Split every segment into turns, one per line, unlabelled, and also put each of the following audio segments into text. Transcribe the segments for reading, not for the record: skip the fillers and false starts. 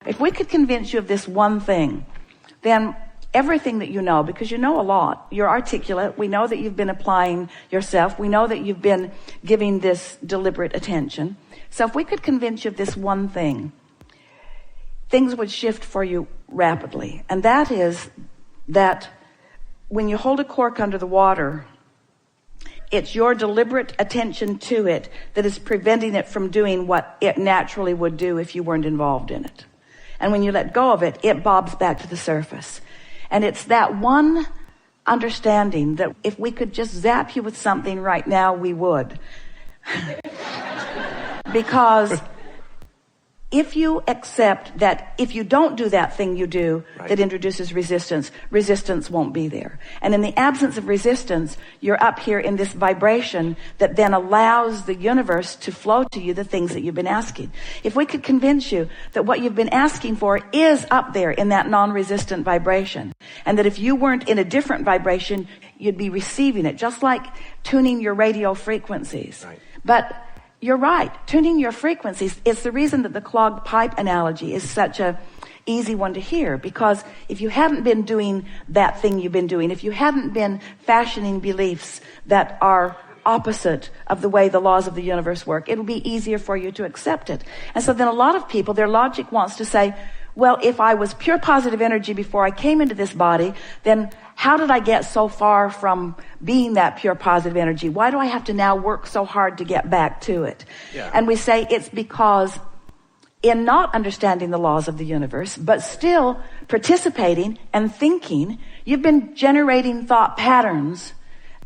If we could convince you of this one thing, then everything that you know, because you know a lot, you're articulate, we know that you've been applying yourself, we know that you've been giving this deliberate attention. So if we could convince you of this one thing, things would shift for you rapidly. And that is that when you hold a cork under the water, it's your deliberate attention to it that is preventing it from doing what it naturally would do if you weren't involved in it. And when you let go of it, it bobs back to the surface. And it's that one understanding that if we could just zap you with something right now, we would. Because if you accept that if you don't do that thing you do, right, that introduces resistance, resistance won't be there. And in the absence of resistance, you're up here in this vibration that then allows the universe to flow to you the things that you've been asking. If we could convince you that what you've been asking for is up there in that non-resistant vibration, and that if you weren't in a different vibration, you'd be receiving it, just like tuning your radio frequencies. Right. But you're right. Tuning your frequencies is the reason that the clogged pipe analogy is such a easy one to hear, because if you hadn't been doing that thing you've been doing, if you hadn't been fashioning beliefs that are opposite of the way the laws of the universe work, it will be easier for you to accept it. And so then a lot of people, their logic wants to say, well, if I was pure positive energy before I came into this body, then how did I get so far from being that pure positive energy? Why do I have to now work so hard to get back to it? Yeah. And we say it's because in not understanding the laws of the universe, but still participating and thinking, you've been generating thought patterns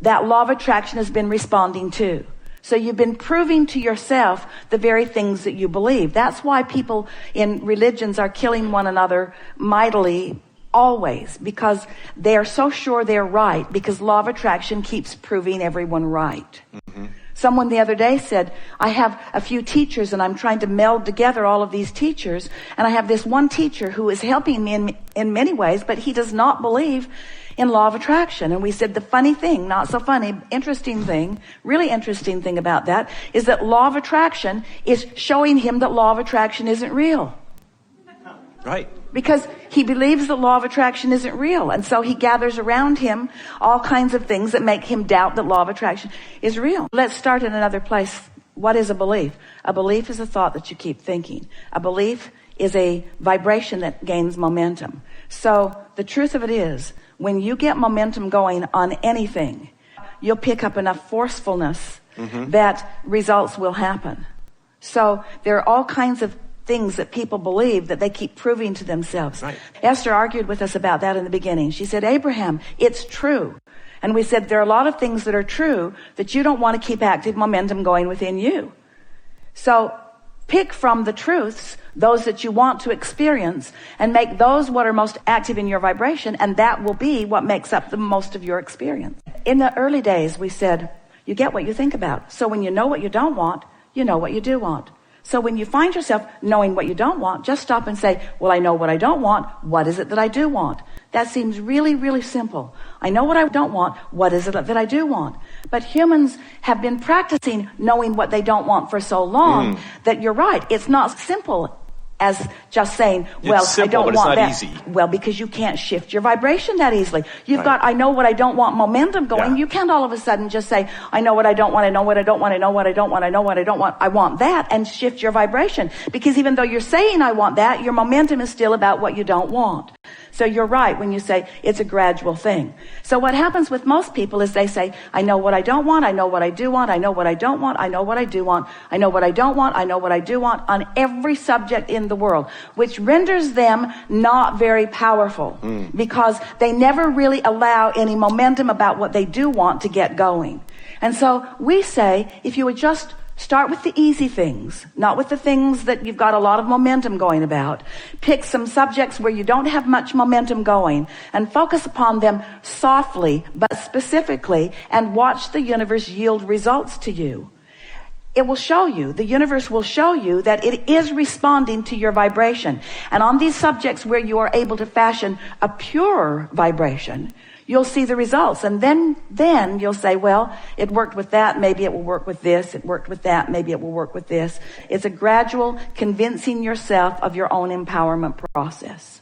that law of attraction has been responding to. So you've been proving to yourself the very things that you believe. That's why people in religions are killing one another mightily always, because they are so sure they're right, because law of attraction keeps proving everyone right. Mm-hmm. Someone the other day said, I have a few teachers and I'm trying to meld together all of these teachers, and I have this one teacher who is helping me in many ways, but he does not believe in law of attraction. And we said the funny thing, not so funny, interesting thing, really interesting thing about that is that law of attraction is showing him that law of attraction isn't real.
Right.
Because he believes that law of attraction isn't real. And so he gathers around him all kinds of things that make him doubt that law of attraction is real. Let's start in another place. What is a belief? A belief is a thought that you keep thinking. A belief is a vibration that gains momentum. So the truth of it is, when you get momentum going on anything, you'll pick up enough forcefulness that results will happen. So there are all kinds of things that people believe that they keep proving to themselves. Right. Esther argued with us about that in the beginning. She said, Abraham, it's true. And we said, there are a lot of things that are true that you don't want to keep active momentum going within you. So pick from the truths those that you want to experience and make those what are most active in your vibration, and that will be what makes up the most of your experience. In the early days, we said, you get what you think about. So when you know what you don't want, you know what you do want. So when you find yourself knowing what you don't want, just stop and say, well, I know what I don't want. What is it that I do want? That seems really, really simple. I know what I don't want. What is it that I do want? But humans have been practicing knowing what they don't want for so long that you're right. It's not simple as just saying, well,
it's simple,
I don't
but
want
it's not
that.
easy.
Well, because you can't shift your vibration that easily. You've got, I know what I don't want momentum going. Yeah. You can't all of a sudden just say, I know what I don't want, I know what I don't want, I know what I don't want, I know what I don't want, I want that, and shift your vibration. Because even though you're saying I want that, your momentum is still about what you don't want. So you're right when you say it's a gradual thing. So what happens with most people is they say, I know what I don't want, I know what I do want, I know what I don't want, I know what I do want, I know what I don't want, I know what I do want, on every subject in the world, which renders them not very powerful because they never really allow any momentum about what they do want to get going. And so we say, if you would just start with the easy things, not with the things that you've got a lot of momentum going about. Pick some subjects where you don't have much momentum going and focus upon them softly but specifically, and watch the universe yield results to you. It will show you, the universe will show you that it is responding to your vibration. And on these subjects where you are able to fashion a pure vibration, you'll see the results. And then you'll say, well, it worked with that. Maybe it will work with this. It worked with that. Maybe it will work with this. It's a gradual convincing yourself of your own empowerment process.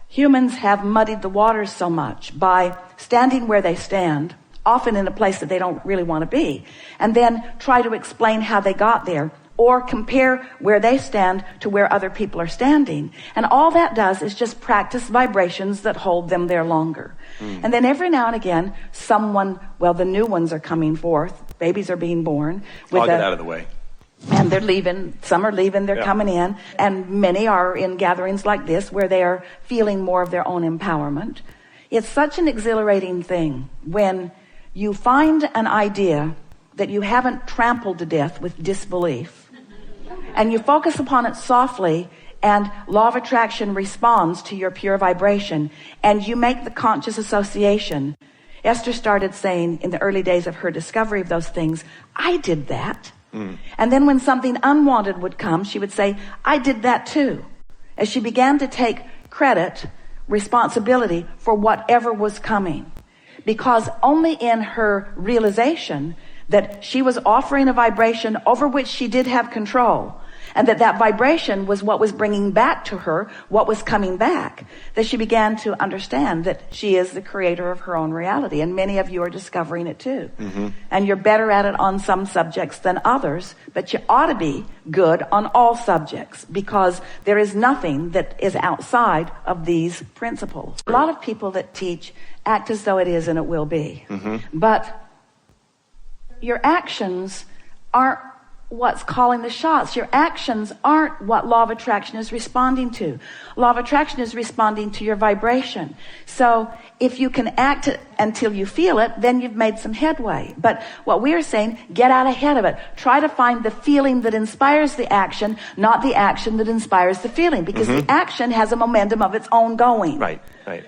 Humans have muddied the waters so much by standing where they stand, often in a place that they don't really want to be, and then try to explain how they got there, or compare where they stand to where other people are standing. And all that does is just practice vibrations that hold them there longer. And then every now and again, the new ones are coming forth. Babies are being born.
I'll get out of the way.
And they're leaving. Some are leaving. They're coming in. And many are in gatherings like this where they are feeling more of their own empowerment. It's such an exhilarating thing when you find an idea that you haven't trampled to death with disbelief, and you focus upon it softly, and law of attraction responds to your pure vibration, and you make the conscious association. Esther started saying in the early days of her discovery of those things, I did that. And then when something unwanted would come, she would say, I did that too. As she began to take credit, responsibility for whatever was coming. Because only in her realization that she was offering a vibration over which she did have control, and that vibration was what was bringing back to her what was coming back, that she began to understand that she is the creator of her own reality. And many of you are discovering it too. And you're better at it on some subjects than others, but you ought to be good on all subjects, because there is nothing that is outside of these principles. A lot of people that teach act as though it is and it will be. But your actions aren't what's calling the shots. Your actions aren't what law of attraction is responding to. Law of attraction is responding to your vibration. So if you can act it until you feel it, then you've made some headway. But what we're saying, get out ahead of it. Try to find the feeling that inspires the action, not the action that inspires the feeling, because the action has a momentum of its own going.
Right.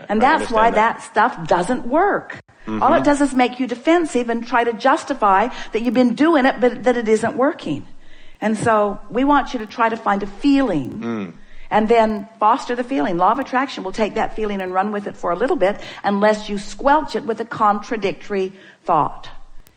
And that's why that stuff doesn't work. All it does is make you defensive and try to justify that you've been doing it, but that it isn't working. And so we want you to try to find a feeling and then foster the feeling. Law of attraction will take that feeling and run with it for a little bit, unless you squelch it with a contradictory thought.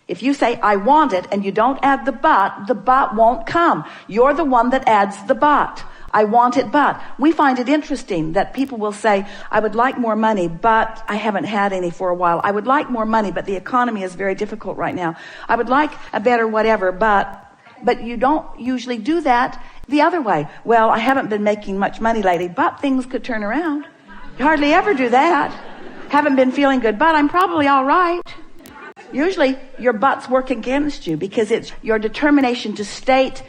If you say, I want it, and you don't add the but won't come. You're the one that adds the but. I want it, but. We find it interesting that people will say, I would like more money, but I haven't had any for a while. I would like more money, but the economy is very difficult right now. I would like a better whatever, but you don't usually do that the other way. Well, I haven't been making much money lately, but things could turn around. You hardly ever do that. Haven't been feeling good, but I'm probably all right. Usually your buts work against you, because it's your determination to state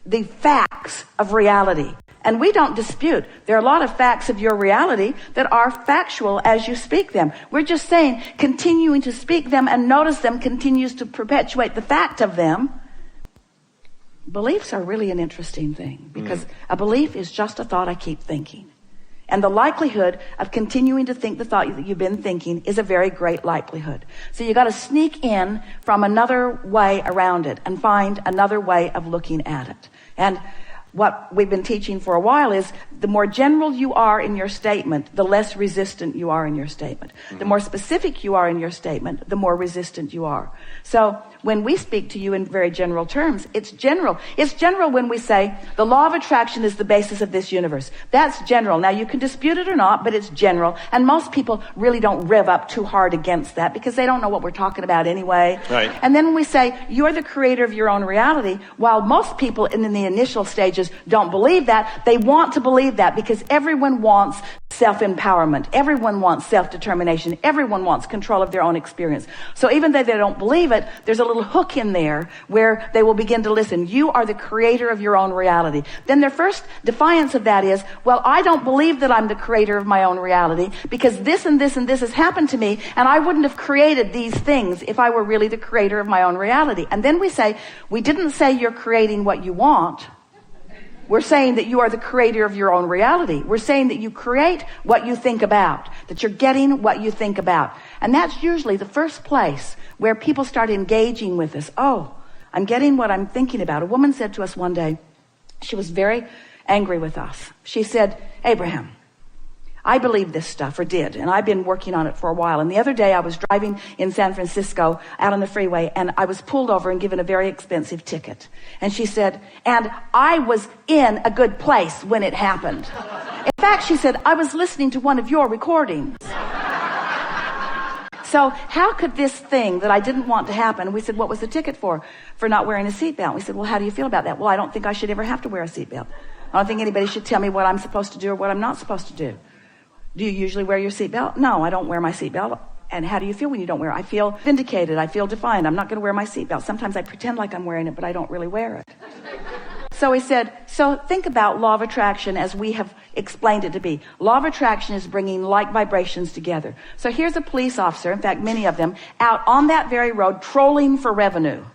the facts of reality. And we don't dispute. There are a lot of facts of your reality that are factual as you speak them. We're just saying continuing to speak them and notice them continues to perpetuate the fact of them. Beliefs are really an interesting thing, because a belief is just a thought I keep thinking. And the likelihood of continuing to think the thought that you've been thinking is a very great likelihood. So you got to sneak in from another way around it and find another way of looking at it. And what we've been teaching for a while is the more general you are in your statement, the less resistant you are in your statement. The more specific you are in your statement, the more resistant you are. So when we speak to you in very general terms, it's general. It's general when we say the law of attraction is the basis of this universe. That's general. Now you can dispute it or not, but it's general. And most people really don't rev up too hard against that, because they don't know what we're talking about anyway.
Right.
And then when we say you're the creator of your own reality, while most people in the initial stages don't believe that, they want to believe that, because everyone wants self-empowerment. Everyone wants self-determination. Everyone wants control of their own experience. So even though they don't believe it, there's a little hook in there where they will begin to listen. You are the creator of your own reality. Then their first defiance of that is, well, I don't believe that I'm the creator of my own reality, because this and this and this has happened to me, and I wouldn't have created these things if I were really the creator of my own reality. And then we say, we didn't say you're creating what you want. We're saying that you are the creator of your own reality. We're saying that you create what you think about, that you're getting what you think about. And that's usually the first place where people start engaging with us. Oh, I'm getting what I'm thinking about. A woman said to us one day, she was very angry with us. She said, Abraham, I believe this stuff, or did, and I've been working on it for a while. And the other day I was driving in San Francisco out on the freeway, and I was pulled over and given a very expensive ticket. And she said, and I was in a good place when it happened. In fact, she said, I was listening to one of your recordings. So how could this thing that I didn't want to happen, we said, what was the ticket for? For not wearing a seatbelt. We said, well, how do you feel about that? Well, I don't think I should ever have to wear a seatbelt. I don't think anybody should tell me what I'm supposed to do or what I'm not supposed to do. Do you usually wear your seatbelt? No, I don't wear my seatbelt. And how do you feel when you don't wear it? I feel vindicated. I feel defiant. I'm not going to wear my seatbelt. Sometimes I pretend like I'm wearing it, but I don't really wear it. So he said, so think about law of attraction as we have explained it to be. Law of attraction is bringing like vibrations together. So here's a police officer, in fact, many of them, out on that very road trolling for revenue,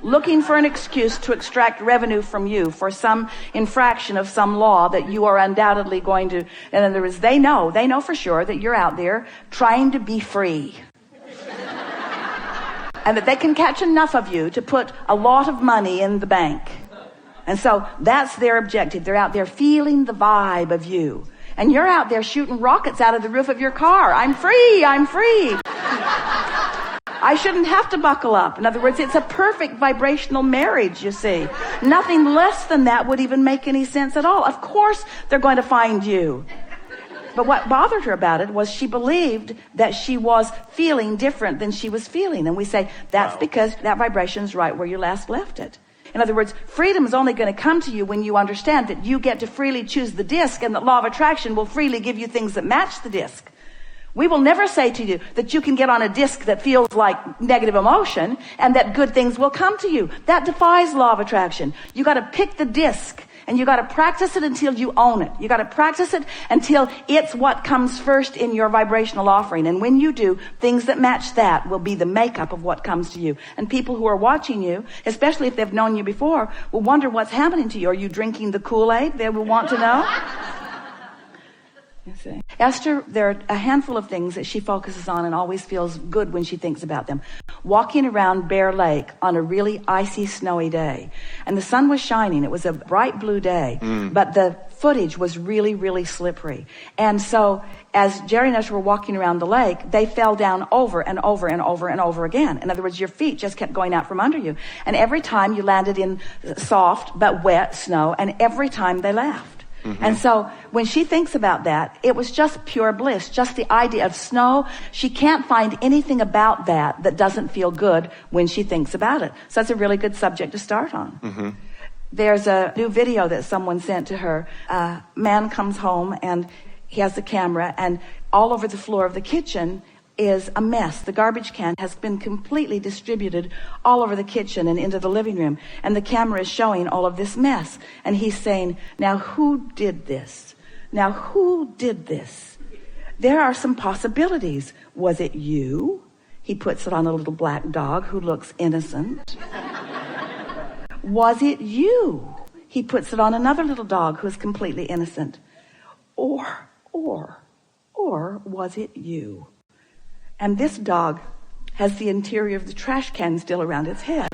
looking for an excuse to extract revenue from you for some infraction of some law that you are undoubtedly going to. In other words, they know for sure that you're out there trying to be free. And that they can catch enough of you to put a lot of money in the bank. And so that's their objective. They're out there feeling the vibe of you. And you're out there shooting rockets out of the roof of your car. I'm free. I'm free. I shouldn't have to buckle up. In other words, it's a perfect vibrational marriage, you see. Nothing less than that would even make any sense at all. Of course they're going to find you. But what bothered her about it was she believed that she was feeling different than she was feeling. And we say, that's because that vibration's right where you last left it. In other words, freedom is only going to come to you when you understand that you get to freely choose the disc, and that law of attraction will freely give you things that match the disc. We will never say to you that you can get on a disc that feels like negative emotion and that good things will come to you. That defies law of attraction. You got to pick the disc. And you got to practice it until you own it. You got to practice it until it's what comes first in your vibrational offering. And when you do, things that match that will be the makeup of what comes to you. And people who are watching you, especially if they've known you before, will wonder what's happening to you. Are you drinking the Kool-Aid? They will want to know. You see. Esther, there are a handful of things that she focuses on and always feels good when she thinks about them. Walking around Bear Lake on a really icy, snowy day. And the sun was shining. It was a bright blue day. But the footage was really, really slippery. And so as Jerry and Esther were walking around the lake, they fell down over and over and over and over again. In other words, your feet just kept going out from under you. And every time you landed in soft but wet snow, and every time they laughed. And so when she thinks about that, it was just pure bliss, just the idea of snow. She can't find anything about that doesn't feel good when she thinks about it. So that's a really good subject to start on. There's a new video that someone sent to her. A man comes home and he has the camera, and all over the floor of the kitchen is a mess. The garbage can has been completely distributed all over the kitchen and into the living room. And the camera is showing all of this mess. And he's saying, now who did this? Now who did this? There are some possibilities. Was it you? He puts it on a little black dog who looks innocent. Was it you? He puts it on another little dog who is completely innocent. Or was it you? And this dog has the interior of the trash can still around its head.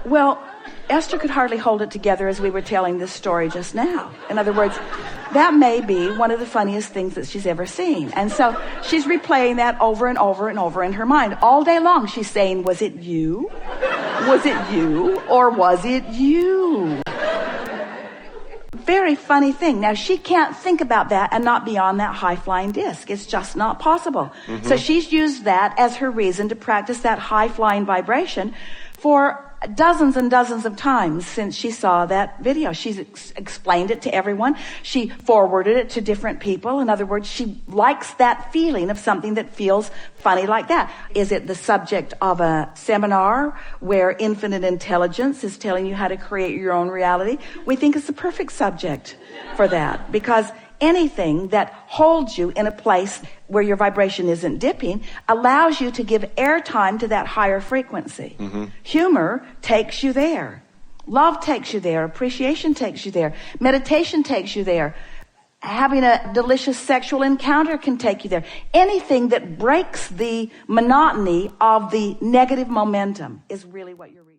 Well, Esther could hardly hold it together as we were telling this story just now. In other words, that may be one of the funniest things that she's ever seen. And so she's replaying that over and over and over in her mind. All day long she's saying, was it you? Was it you? Or was it you? Very funny thing. Now, she can't think about that and not be on that high-flying disc. It's just not possible. So she's used that as her reason to practice that high-flying vibration for dozens and dozens of times since she saw that video. She's explained it to everyone. She forwarded it to different people. In other words, she likes that feeling of something that feels funny like that. Is it the subject of a seminar where infinite intelligence is telling you how to create your own reality? We think it's the perfect subject for that, because anything that holds you in a place where your vibration isn't dipping allows you to give airtime to that higher frequency. Humor takes you there. Love takes you there. Appreciation takes you there. Meditation takes you there. Having a delicious sexual encounter can take you there. Anything that breaks the monotony of the negative momentum is really what you're reading.